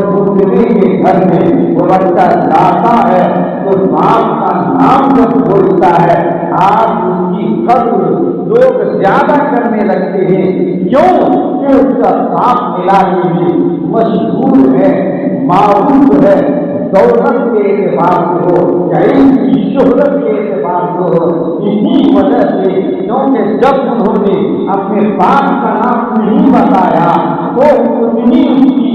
دوسرے کے گھر میں وہ بچہ جاتا ہے تو باپ کا نام جب بولتا ہے آپ اس کی قدر لوگ زیادہ کرنے لگتے ہیں، کیوں کہ اس کا صاف ملانے بھی مشہور ہے، معروف ہے، دولت کے اعتبار سے ہو یا علم کی شہرت کے اعتبار سے ہو۔ اسی وجہ سے کیونکہ جب انہوں نے اپنے باپ کا نام نہیں بتایا تو اتنی اس کی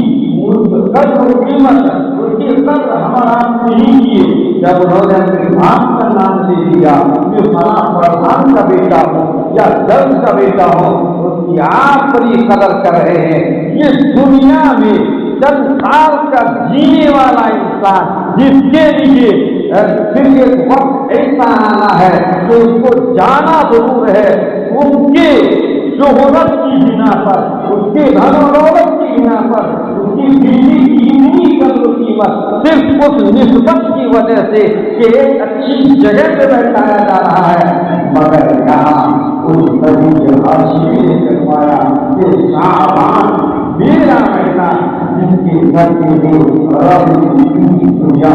قدر و قیمت اس کی قدر ہمارا نہیں کیے۔ جب انہوں نے اپنے باپ کا نام لے لیا کہ فلاں فرمان کا بیٹا ہوں یا جلد کا بیٹا ہوں، اس کی آپ بڑی قدر کر رہے ہیں۔ یہ دنیا میں چند سال کا جینے والا انسان جس کے لیے پھر ایک وقت ایسا آنا ہے کہ اس کو جانا ضرور ہے، ان کے شہرت کی بنا پر، اس کے دھن و دولت کی بنا پر، اس کی بیوی کی اتنی قدر و قیمت صرف اس نسبت کی وجہ سے کہ ایک اچھی جگہ پہ بیٹھایا جا رہا ہے، مگر یہاں اس نبی کے حاشیے نے فرمایا کہ شعبان میرا مہینہ جس کے گھر کے لیے رب کی دنیا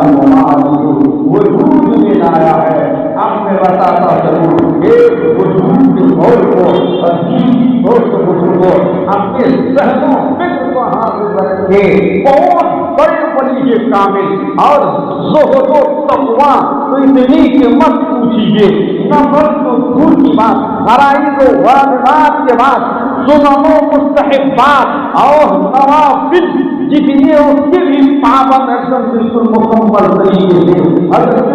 وجود میں لایا ہے۔ اب میں بتاتا چلوں ایک وجود کے قول کو عجیب دوست بزرگوں اپنے ذہن و فکر کو حاصل رکھ کے بہت بڑے ولی کامل اور زہد و تقویٰ تو اتنی کہ مت پوچھیے، نہ مرد و دور کی بات، فرائض و واجبات کے بعد سنن و مستحبات اور نوافل جتنے اس کے بھی پابند ایکشن بالکل مکمل طریقے سے حضرت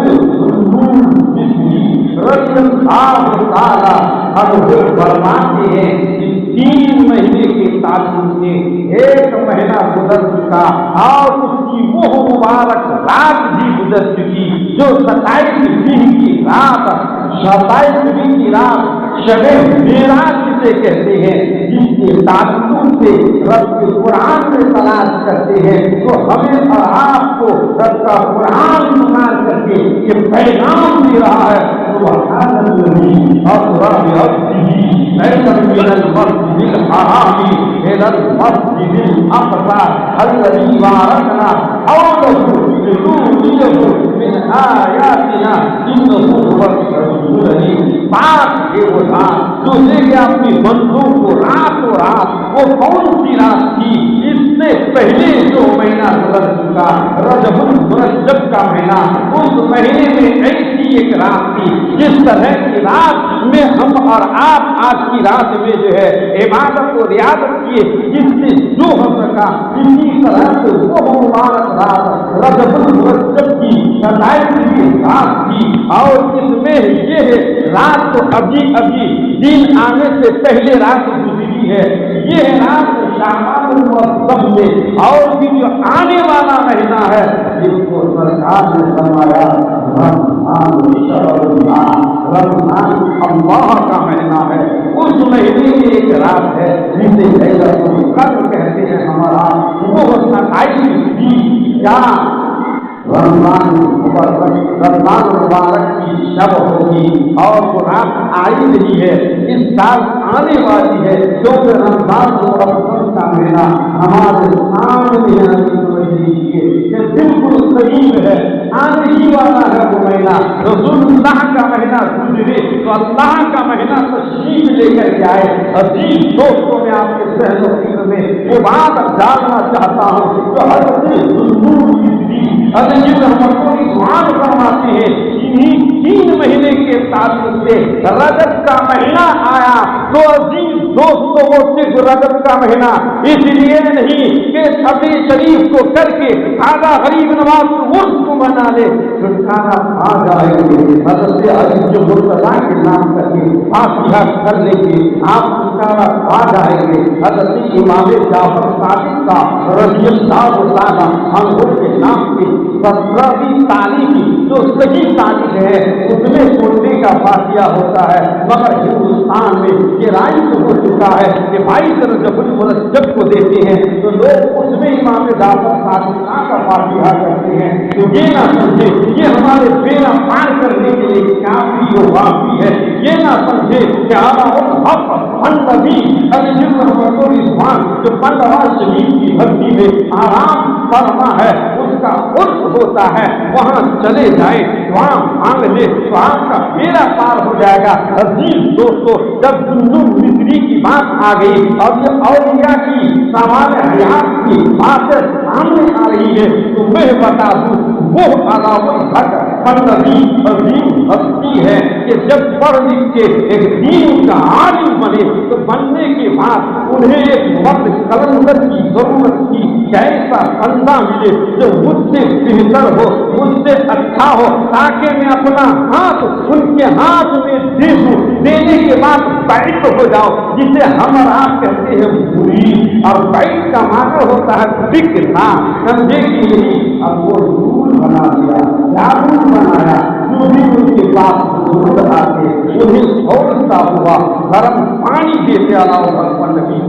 رضی اللہ تعالیٰ عنہ فرماتے ہیں کہ 3 مہینے کے تعلق سے ایک مہینہ گزر چکا اور اس کی وہ مبارک رات بھی گزر چکی جو 27 کی رات، 27 کی رات شب معراج جسے کہتے ہیں، جس کے تعلق سے رب کے قرآن میں تلاش کرتے ہیں تو ہمیں اور آپ کو رب کا قرآن سنا کر کے یہ پیغام دے رہا ہے سبحان الذی اسری بعبدہ لیلا من المسجد الحرام الى المسجد الاقصى الذي باركنا حوله لنريه من آیاتنا انه هو السمیع العلیم۔ بات یہ وہ تھا جو لے گیا اپنی بندوق کو راتوں رات، وہ کون سی رات تھی؟ اس سے پہلے جو مہینہ گزر چکا رجب المرجب کا مہینہ، اس مہینے میں ایسی ایک رات تھی جس طرح کی رات میں ہم اور آپ آج کی رات میں جو ہے عبادت و ریاضت کیے، جس سے جو ہو سکا اسی طرح سے وہ مبارک رات رجب المرجب کی 27ویں رات تھی۔ اور اس میں یہ رات تو ابھی دن آنے سے پہلے رات گزری ہے، یہ رات شعبان المعظم میں اور بھی جو آنے والا مہینہ ہے جس کو سرکار نے فرمایا رمضان اللہ کا مہینہ ہے، اس مہینے کی ایک رات ہے جسے لیلۃ القدر کہتے ہیں ہمارا، وہ 27 تھی یا رمضان مبارک کی شب ہوگی اور وہ رات آئی نہیں ہے، اس سال آنے والی ہے، کیونکہ رمضان مبارک کا مہینہ ہمارے سامنے یہ بالکل قریب ہے، آنے ہی والا ہے وہ مہینہ۔ رسول اللہ کا مہینہ گزرے تو اللہ کا مہینہ تشریف لے کر کے آئے۔ عزیز دوستوں میں آپ کے ذہن و فکر میں وہ بات ڈالنا چاہتا ہوں جو حضرت رحمتوں کی دعا فرماتے ہیں، انہی 3 مہینے کے تعلق سے رجب کا مہینہ آیا تو عزیز دوستوں وہ صرف رجب کا مہینہ اس لیے نہیں کہ شبی شریف کو کر کے آدھا غریب نواز عرس کو منا لے، چھٹکارا آ جائے گے، حضرت علی جو مرتضیٰ کے نام کر کے فاتحہ کر لیں گے آپ چھٹکارا آ جائیں گے۔ حضرت امام جعفر صادق کا رضی اللہ تعالیٰ عنہ کے نام کی 17ویں تاریخ جو صحیح تاریخ ہے اس میں سننے کا فاتحہ ہوتا ہے، مگر ہندوستان میں یہ رائج ہو چکا ہے کہ 22 رجب المرجب کو دیتے ہیں تو لوگ اس میں امام جعفر صادق کا فاتحہ کرتے ہیں۔ تو یہ نہ سمجھے یہ ہمارے بیڑا پار کرنے کے لیے کافی و وافی ہے، یہ نہ سمجھے کہ ہمارا حق पंडवी अर्जुन रहमतुल इस्लाम जो पंडवा शरीफ की धरती में आराम फरमा है, उसका उर्स होता है, वहाँ चले जाए, वहाँ मांग ले तो आपका बेड़ा पार हो जाएगा। अजीज दोस्तों, जब जुन्नुन मिस्री की बात आ गई और ये औलिया की सामान्य हयात की बात सामने आ रही है, तो मैं बता दूं वो अलाउल हक पंडवी अजीम हस्ती है कि जब पढ़ लिख के एक दीन का आलिम बने तो बनने के बाद उन्हें एक वक्त कलंदर की जरूरत थी, ऐसा बंदा मिले जो मुझसे बेहतर हो, मुझसे अच्छा हो, ताकि मैं अपना हाथ उनके हाथ में दे दूं, देने के बाद बैठ हो जाओ, जिसे हम और आप कहते हैं बुरी, और बैठ का माना होता है बिकना, समझे कि नहीं। अब वो रूल बना दिया, जादू बनाया, जो भी उनके पास दूध आते उन्हें छोड़ता हुआ गर्म पानी देते अलावा पंडवी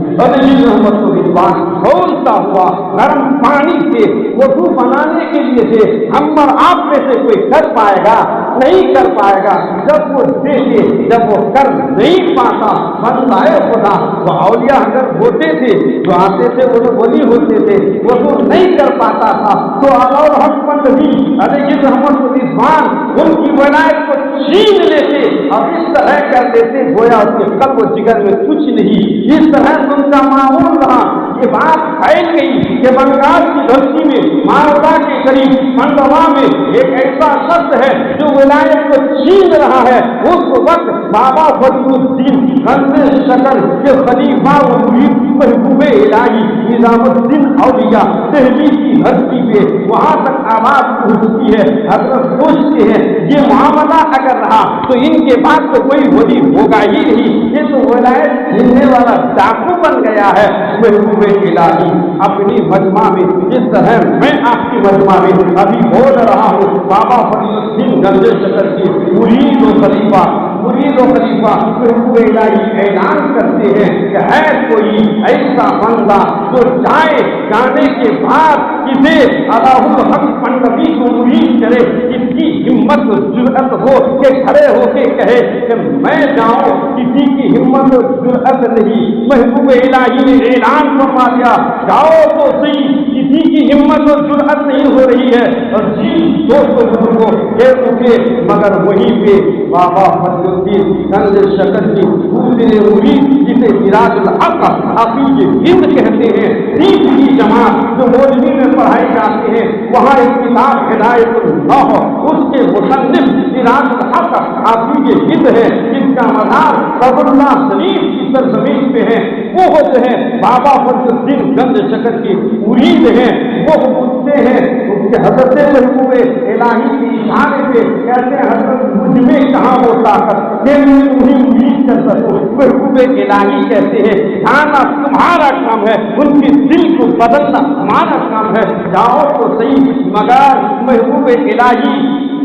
खोलता हुआ गर्म पानी से वजू बनाने के लिए से हम और आप में से कोई कर पाएगा? नहीं कर पाएगा। जब वो देखे, जब वो कर नहीं पाता, बंदाए खुदा वो औलिया अगर होते थे, जो आते थे वो वली होते थे, वो तो नहीं कर पाता था, तो अलाउल हक पंडवी अलीजुल रहमतुल इस्लाम उनकी वलायत को छीन लेते और इस तरह कर देते गोया उसके कल्ब व जिगर में कुछ नहीं। इस तरह उनका मामूल रहा। ये बात फैल गई कि बंगाल की धरती में मालवा के करीब मंडवा में एक ऐसा शख्स है जो विलायत को छीन रहा है। उस वक्त बाबा फरीदुद्दीन गंजे शकर के खलीफा व मुरीद महबूबे इलाही निजामुद्दीन औलिया दिल्ली की धरती पे वहां तक आवाज पहुंचती है। हजरत सोचते हैं ये मामला अगर रहा तो इनके बाद तो कोई वली होगा ही नहीं, ये तो विलायत छीनने वाला डाकू बन गया है। महबूबे इलाही अपनी मजमा में, जिस तरह मैं आपकी मजमा में अभी बोल रहा हूँ, बाबा फरीदुद्दीन गंजे शकर की मुरीद व खलीफा महबूबे इलाही ऐलान करते हैं कि है कोई ऐसा बंदा जो जाने के बाद इसे अलाहुल हक पंडवी को मुरीद करे, इसकी हिम्मत जुर्अत हो के खड़े होके कहे कि मैं जाऊं, किसी की हिम्मत और जुर्अत नहीं। महबूबे इलाही ने ऐलान फरमा दिया, जाओ तो सही, किसी की हिम्मत और जुर्अत नहीं हो रही है। और जी दोस्तों बुजुर्गों ये रुके, मगर वहीं पे बाबा फरीदुद्दीन गंज शकर की दूसरे मुरीद जिसे सिराजुल हक हफीज हिंद कहते हैं, तीसरी जमात जो मौलवी में पढ़ाई जाती है, वहाँ एक किताब हिदायतुल्लाह, उसके मुसन्निफ सिराजुल हक हफीज हिंद है, जिसका मदार कब्रुल्लाह शरीफ की सरजमीन पे है। वो होते हैं बाबा फरीदुद्दीन गंज शकर की मुरीद हैं। वो पूछते हैं उनके हजरत महबूबे इलाही के इशारे पे, कहते हैं हजरत मुझ में कहाँ वो ताकत ये मैं उन्हीं मुरीद कर सकूं। महबूबे इलाही कहते हैं खाना तुम्हारा काम है, उनके दिल को बदलना हमारा काम है, जाओ तो सही। मगर महबूबे इलाही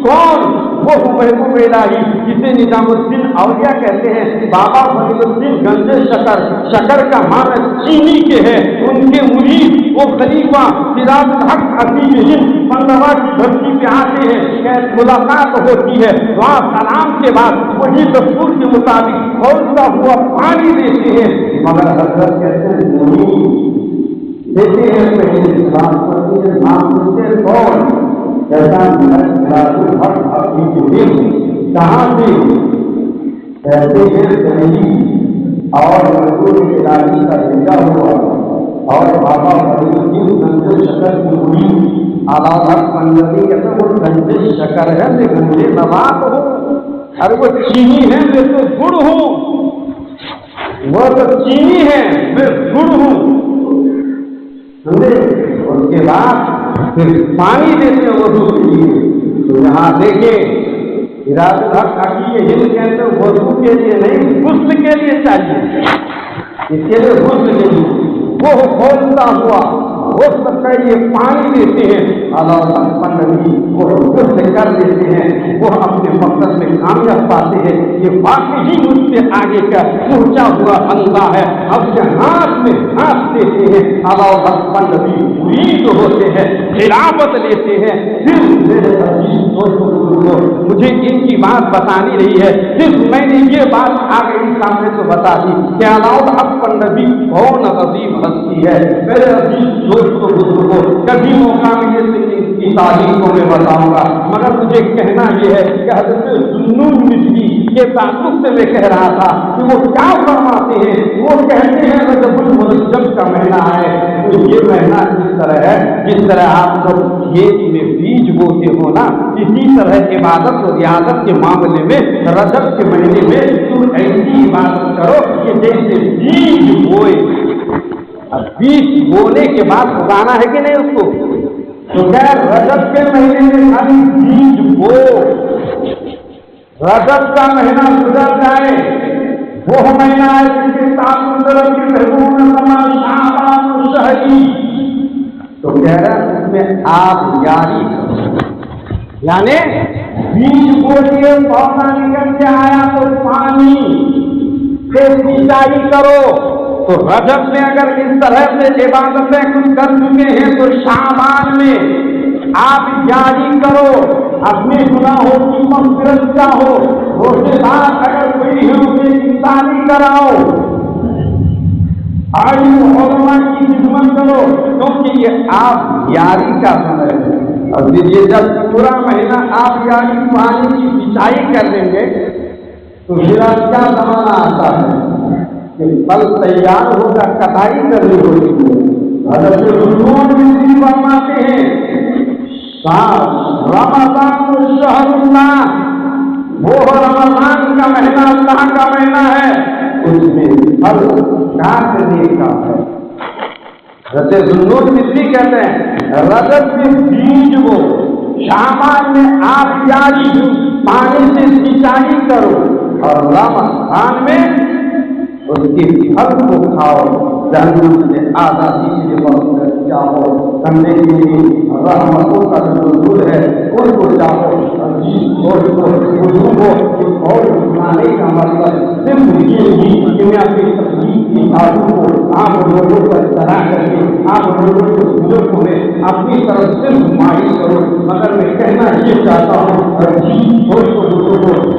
कौन? वो महबूब इलाही जिसे निजामुद्दीन औलिया कहते हैं। बाबा फरीदुद्दीन गंजे शकर, शकर का माना चीनी के है, उनके मुरीद वो खलीफा सिराजुल हक हफीज हिंद मंडवा की धरती पे आते हैं, मुलाकात होती है। वहाँ सलाम के बाद वही दस्तूर के मुताबिक खौलता हुआ पानी देते हैं। मगर हजरत कहते हैं देते हैं पहले नाम पूछते कौन? ऐसा सिराजुल हक हफीज हिंद कहाँ से? कहते हैं दिल्ली, और महबूब इलाही का बेटा हुआ और बाबा फरीदुद्दीन गंजे शकर की मुरीद अलाउल पंडवी कहते वो गंजे शकर है, मैं गंजे नवाब हूँ, अरे वो चीनी है मैं तो गुड़ हूँ, वो तो चीनी है मैं गुड़ हूँ। उसके बाद फिर पानी देते हैं वजू के लिए। तो यहाँ देखें सिराजुल हक हफीज हिंद कहते हैं वजू के लिए नहीं, गुस्ल के लिए चाहिए, इसके लिए गुस्ल के लिए वो खोलता हुआ वो सबका ये पानी देते हैं। अलाउल हक पंडवी वो गुस्ल कर देते हैं, वो अपने मकसद में कामयाब पाते हैं। ये वाकई मुझसे आगे का पहुंचा हुआ बंदा है। अपने हाथ में हाथ देते हैं, अलाउल हक पंडवी मुरीद होते हैं, खिलाफत लेते हैं। फिर मेरे अजीज दोस्तों مجھے ان کی بات بتانی نہیں ہے، صرف میں نے یہ بات آ گئی سامنے تو بتا دی کہ علاؤد حق پر نبی کون عظیم ہستی ہے۔ میرے عزیز دوستوں بزرگوں، کبھی موقع ملے تو ان کی تاریخ کو میں بتاؤں گا، مگر مجھے کہنا یہ ہے کہ حضرت ذوالنون مصری کے تعلق سے میں کہہ رہا تھا کہ وہ کیا فرماتے ہیں، وہ کہتے ہیں رجب المرجب کا مہینہ ہے تو یہ مہینہ اس طرح ہے جس طرح آپ لوگ کھیت میں بیج بوتے ہو نا، اسی طرح عبادت و ریاضت کے معاملے میں رجب کے مہینے میں تم ایسی عبادت کرو کہ جیسے بیج بوئے، بیج بونے کے بعد اگانا ہے کہ نہیں اس کو، تو کیا رجب کے مہینے میں خالی بیج بو، رجب کا مہینہ گزر جائے وہ مہینہ ہے جس کے تعلق کے محبوب شعبان و شہری، تو کہہ رہا اس میں آپ یاری یعنی بیج بو دیے، پودا نکل کے آیا تو پانی سے سینچائی کرو، تو رجب میں اگر اس طرح سے عبادتیں کچھ کر چکے ہیں تو شعبان میں آپ جاری کرو، اپنے گناہوں کی مغفرت چاہو، روزے دار اگر کوئی ہے اسے انسانی کراؤ، علماء کی خدمت کرو، کیونکہ یہ آپ یاری کا سمے ہے۔ اور یہ جب پورا مہینہ آپ یاری پانی کی سینچائی کر لیں گے تو پھر کیا زمانہ آتا ہے کہ پھل تیار ہوگا، کٹائی کرنی ہوگی۔ حضرت ذوالنون مصری فرماتے ہیں رمضان شہر اللہ، وہ رمضان کا مہینہ اللہ کا مہینہ ہے، اس میں پھل کاٹنے کا ہے۔ حضرت ذوالنون مصری کہتے ہیں رجب میں بیج بو، شعبان میں آپ یاری پانی سے سینچائی کرو، اور رمضان میں اس کے پھل کو کھاؤ، جہنم سے آزادی سے بہت چاہو، کرنے کے لیے رحمتوں کا نزول ہے ان کو چاہو، اور سنانے کا مطلب صرف یہ نہیں کہ میں اپنی تصدیق کی باتوں کو آپ لوگوں پر طرح کر کے آپ لوگوں کو بزرگوں میں اپنی طرف سے نمائش کرو، مگر میں کہنا یہ چاہتا ہوں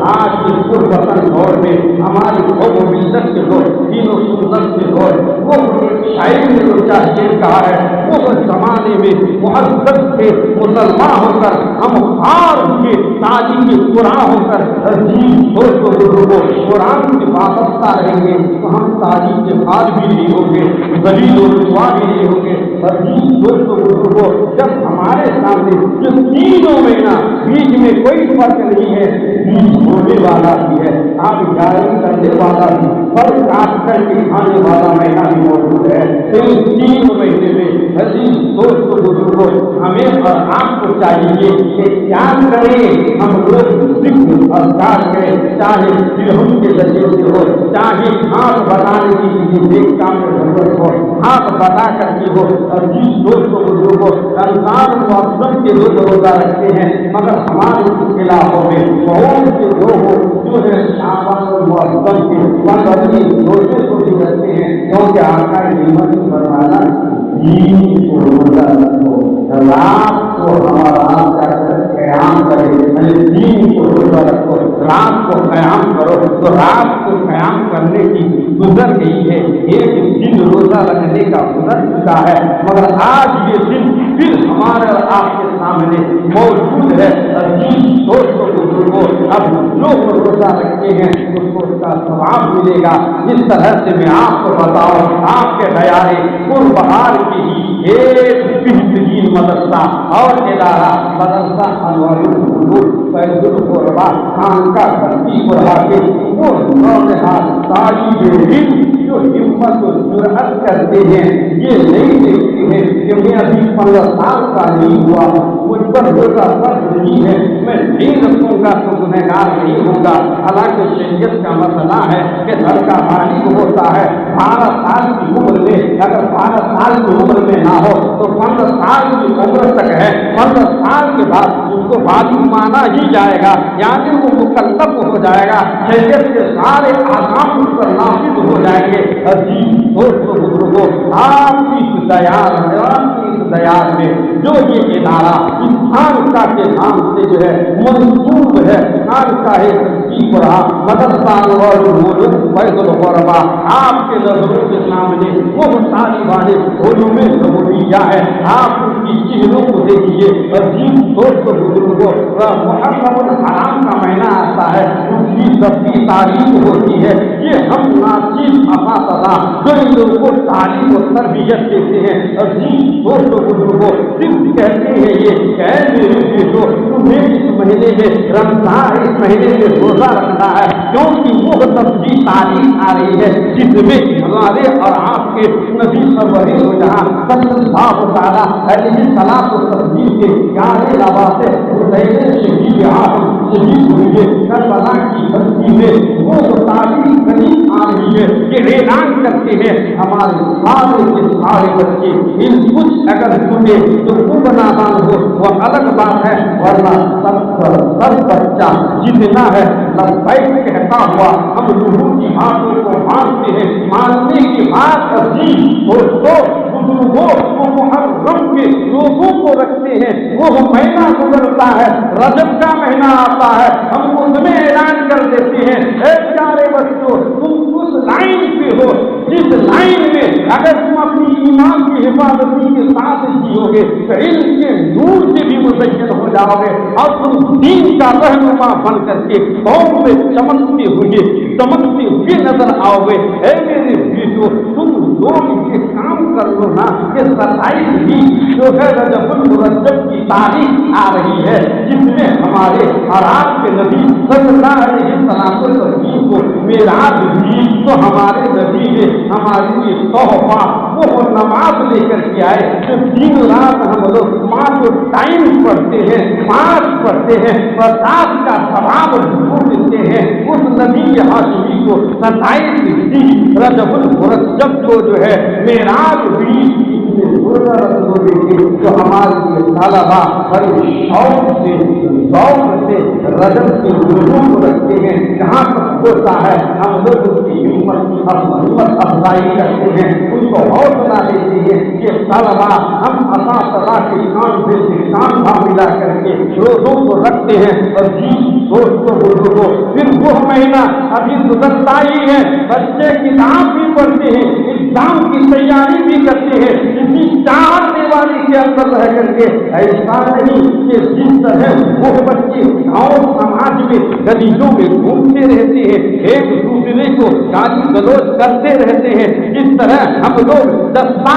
آج کے پرپسند دور میں ہماری قوم و ملت کے لوگ دین و سنت کے لوگ وہ شاعر نے جو چاہیے کہا ہے وہ زمانے میں محبت سے مسلمان ہو کر ہم ہار کے تعلیم قرآن ہو کر قرآن سے وابستہ رہیں گے تو ہم تعلیم کے بعد بھی نہیں ہوں گے، دلیل و رسوا بھی نہیں ہوں گے۔ جب ہمارے سامنے جو تینوں مہینہ بیچ میں کوئی فرق نہیں ہے، بیج بونے والا بھی ہے، آپ جاری کرنے والا بھی، پھل کاٹ کر کے کھانے والا مہینہ بھی موجود ہے۔ ان تینوں مہینے میں عزیز دوستوں بزرگوں ہمیں اور آپ کو چاہیے کہ کیا کریں، ہم لوگ ذکر اذکار کریں، چاہے دلہن کے ذریعے سے ہو، چاہے ہاتھ بتانے کی کسی نیک کام میں ضرورت ہو، ہاتھ بتا کر کے ہو۔ عزیز دوستوں بزرگوں رمضان معظم کے لوگ روزہ رکھتے ہیں، مگر ہمارے علاقوں میں بہت سے لوگ جو ہے شعبان معظم کے روزے کو بھی رکھتے ہیں، کیونکہ آقا نعمت فرمانا دین کو روزہ رکھو، رات کو ہمارا آپ جا کر قیام کرے، دین کو روزہ رکھو، رات کو قیام کرو، تو رات کو قیام کرنے کی گزر گئی ہے، ایک دن روزہ رکھنے کا گزر چکا ہے، مگر آج یہ دن پھر ہمارے اور آپ کے سامنے موجود ہے۔ عزیز دوستوں بزرگوں اب لوگ روزہ رکھتے ہیں اس کو اس کا ثواب ملے گا۔ جس طرح سے میں آپ کو بتاؤں، آپ کے دیارے بہار کی ہی ایک بہترین مدرسہ اور ادارہ مدرسہ انوار القلوب فیض القربا خان کا ترتیب رہا کہ وہ نوجوان طالب علم جو ہمت و جرأت کرتے ہیں، یہ نہیں دیکھتے ہیں کہ میں ابھی 15 سال کا نہیں ہوا، مجھ پر روزہ فرض نہیں ہے، میں نہیں رکھوں گا تو گنہگار نہیں ہوں گا۔ حالانکہ شریعت کا مسئلہ ہے کہ لڑکا بالغ ہوتا ہے 12 سال کی عمر میں، اگر 12 سال کی عمر میں نہ ہو تو 15 سال کی عمر تک ہے، 15 سال کے بعد اس کو بالغ مانا ہی جائے گا، یعنی وہ مکلف ہو جائے گا، شریعت کے سارے احکام اس پر نافذ ہو جائیں گے۔ عزیز دوستوں بزرگوں آپ کی दयाल में जो ये इदारा इस खानका के नाम से जो है मंसूब है, खानका है की पढ़ा मदरसान वरबा, आपके नजरों के सामने मुख्तारी वाले होलों में रबूबिया है। आप उसकी चेहरों को देखिए, अजीब दोस्तों बुजुर्गों, मुहर्रमुल हराम का महीना आता है, उसकी सबकी तारीफ होती है। ये हम नासिब अफासदा जो इन लोगों को तालीम और तरबियत देते हैं, अजीब दोस्तों बुजुर्गों, सिर्फ कहते हैं ये कह मेरे बेटो तुम्हें इस महीने में रमजान, इस महीने में रोजा रखना है, क्योंकि वो तब्दी तारीफ आ रही है जिसमें हमारे और आपके नबी सरवरे हो जहाँ सल्लल्लाहु तआला अलैहि सलाम तब्दील के गाने लबा से शहीद आप शहीद हुए करबला की बस्ती में, वो तारीफ करीब आ रही है कि ऐलान करते हैं हमारे सारे के सारे बच्चे इन कुछ अगर सुने तो खूब नादान हो वो अलग बात है, वरना सब बच्चा जितना है लब्बैक कहता हुआ हम लोगों की बातों को मानते हैं। मानने की बात अजीब दोस्तों बुजुर्गों वो मुहर्रम के लोगों को रखते हैं, वो महीना गुजरता है, रजब का महीना आता है, हम उसमें ऐलान कर देते हैं ऐ प्यारे बच्चों तुम उस लाइन पे हो जिस लाइन में अगर तुम अपनी ईमान की हिफाजती के साथ जियोगे तो इल्म के नूर से भी मुज़य्यन हो जाओगे और तुम दीन का रहनुमा बन करके कौम में चमकते हुए नजर आओगे। ऐ मेरे बेटो तुम लोग ये काम कर लो ना, ये 27 भी जो है रजबुल मुरज्जब की तारीख आ रही है जिसमें हमारे और आपके नबी सल्लल्लाहु अलैहि वसल्लम को मेराज भी, तो हमारे नबी ने हमारे लिए तोहफा वो नमाज लेकर के आए जो दिन रात हम लोग 5 टाइम पढ़ते हैं, 5 पढ़ते हैं, 50 का सवाब देते हैं। उस नबी हाशमी को 27 रजबुल मुरज्जब को जो है मेराज हुई, तो हमारे लिए तलबा बड़े शौक से रजब के रोजों को रखते हैं। जहाँ तक होता है हम लोग उसकी हिम्मत अफजाई करते हैं, उनको हौसला देते हैं कि तलबा हम असा के काम से काम मिला करके रोजों को रखते हैं। और जी दोस्तों बुजुर्गों फिर वो महीना अभी गुजरता ही है, बच्चे किताब भी पढ़ते हैं, एग्जाम की तैयारी भी करते हैं, इसी चार दीवारी के अंदर रह करके। ऐसा नहीं कि जिस तरह वो बच्चे गाँव समाज में गलियों में घूमते रहते हैं, एक दूसरे को गाली गलौज करते रहते हैं, इस तरह हम लोग दस्ता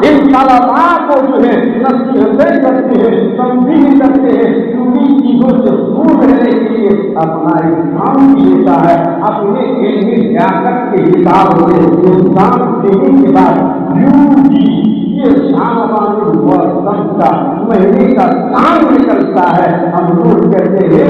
इन तलबा को जो है नसीहतें करते हैं, तंबीह करते हैं, उन्हीं चीजों से दूर रहने के लिए अपना काम भी लेता है। अपने इल्मी लियाकत के हिसाब से इंसान देने के बाद ये महीने का चांद निकलता है। हम लोग कहते हैं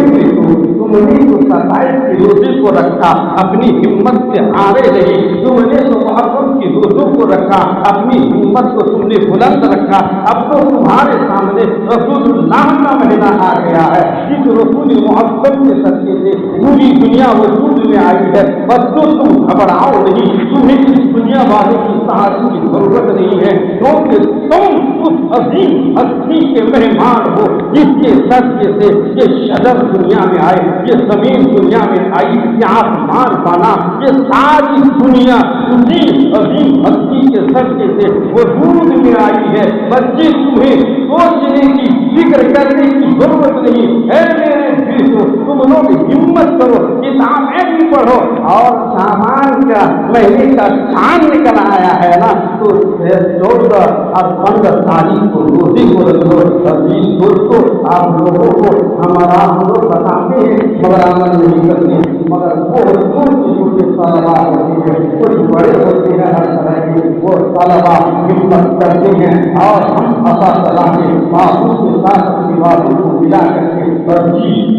तुमने तो 27 के रोजे को रखा, अपनी हिम्मत से हारे नहीं, तुमने तो मुहर्रम की रोजों को रखा, अपनी हिम्मत को तुमने बुलंद रखा। अब तो तुम्हारे सामने रसूलुल्लाह का महीना आ गया है, इस रसूल मुहर्रम के सदके से पूरी दुनिया वजूद में आई है। बच्चों तुम घबराओ नहीं, तुम्हें इस दुनिया वाले की सहारे की जरूरत नहीं है, क्योंकि तुम उस अजीम हस्ती के मेहमान हो जिसके सदके से ये शजर दुनिया में आए, ये जमीन दुनिया में आई, ये आसमान बना, ये सारी दुनिया उसी अजीम हस्ती के सदके से वजूद में आई है। बच्चे तुम्हें सोचने की फिक्र करने की जरूरत नहीं है। मेरे बेटो तुम लोग हिम्मत करो, किताबें भी पढ़ो, और सामान का महीने का चांद निकल आया है ना, तो 14 और 15 तारीख को रोजे को रखो। दोस्तों आप लोगों को हम लोग बताते हैं मगर अमल नहीं करते, मगर वो छोटे तलबा होते हैं, कुछ बड़े होते हैं, हर तरह के वो तलबा हिम्मत करते हैं और हम असा तला के बाबू के साथ अपनी बातों को मिला करके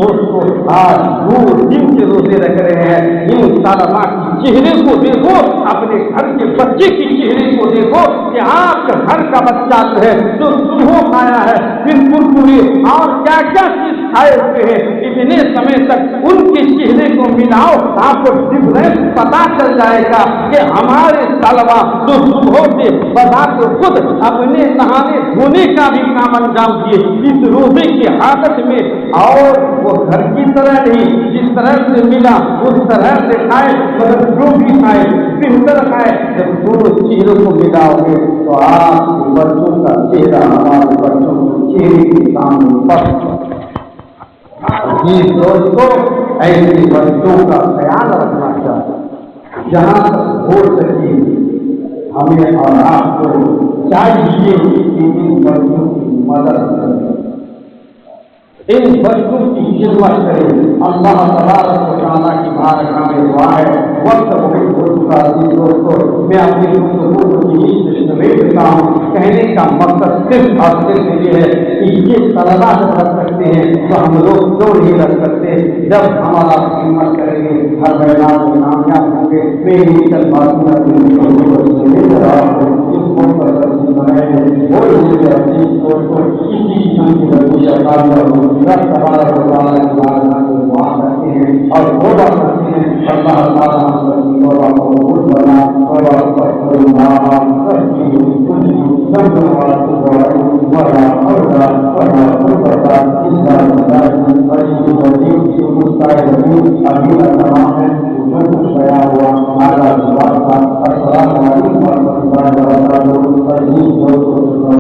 दोस्तों आज 2 दिन के रोजे रख रहे हैं। इन तलबा की चेहरे को देखो, अपने घर के बच्चे की चेहरे को देखो कि आपके घर का बच्चा जो है जो सुबह खाया है, फिर कुरकुरे और क्या क्या चीज दिखाए हुए हैं, इतने समय तक उनके चेहरे को मिलाओ, आपको डिफरेंस पता चल जाएगा कि हमारे तलबा तो सुबह से बजाते खुद अपने नहाने धोने का भी काम अंजाम दिए इस रोजे की हालत में, और वो घर की तरह नहीं, जिस तरह से मिला उस तरह से खाए, मगर जो भी खाए बेहतर खाए। जब दोनों चेहरों को मिलाओगे तो आपके बच्चों का चेहरा हमारे बच्चों के चेहरे के सामने स्पष्ट। जी दोस्तों, ऐसे बच्चों का ख्याल रखना चाहिए। जहाँ तक हो सके हमें और आपको चाहिए कि इन बच्चों की मदद करें, इन बच्चों की खिदमत करें। अल्लाह तबारक व तआला की बारगाह में दुआ है। वक्त बहुत हो चुका है दोस्तों, मैं अपनी गुफ्तगू को यहीं से समेट देता हूँ। कहने का मकसद सिर्फ और सिर्फ ये है कि ये तलबा जब रख सकते हैं तो हम लोग क्यों नहीं रख सकते। जब हमारा खिदमत करेंगे हर मैदान में कामयाब होंगे। मेरी चल बातों اور توبہ کرتے ہیں اللہ تعالیٰ ہم سب کی توبہ کو قبول فرمائے۔ توبہ استغفر اللہ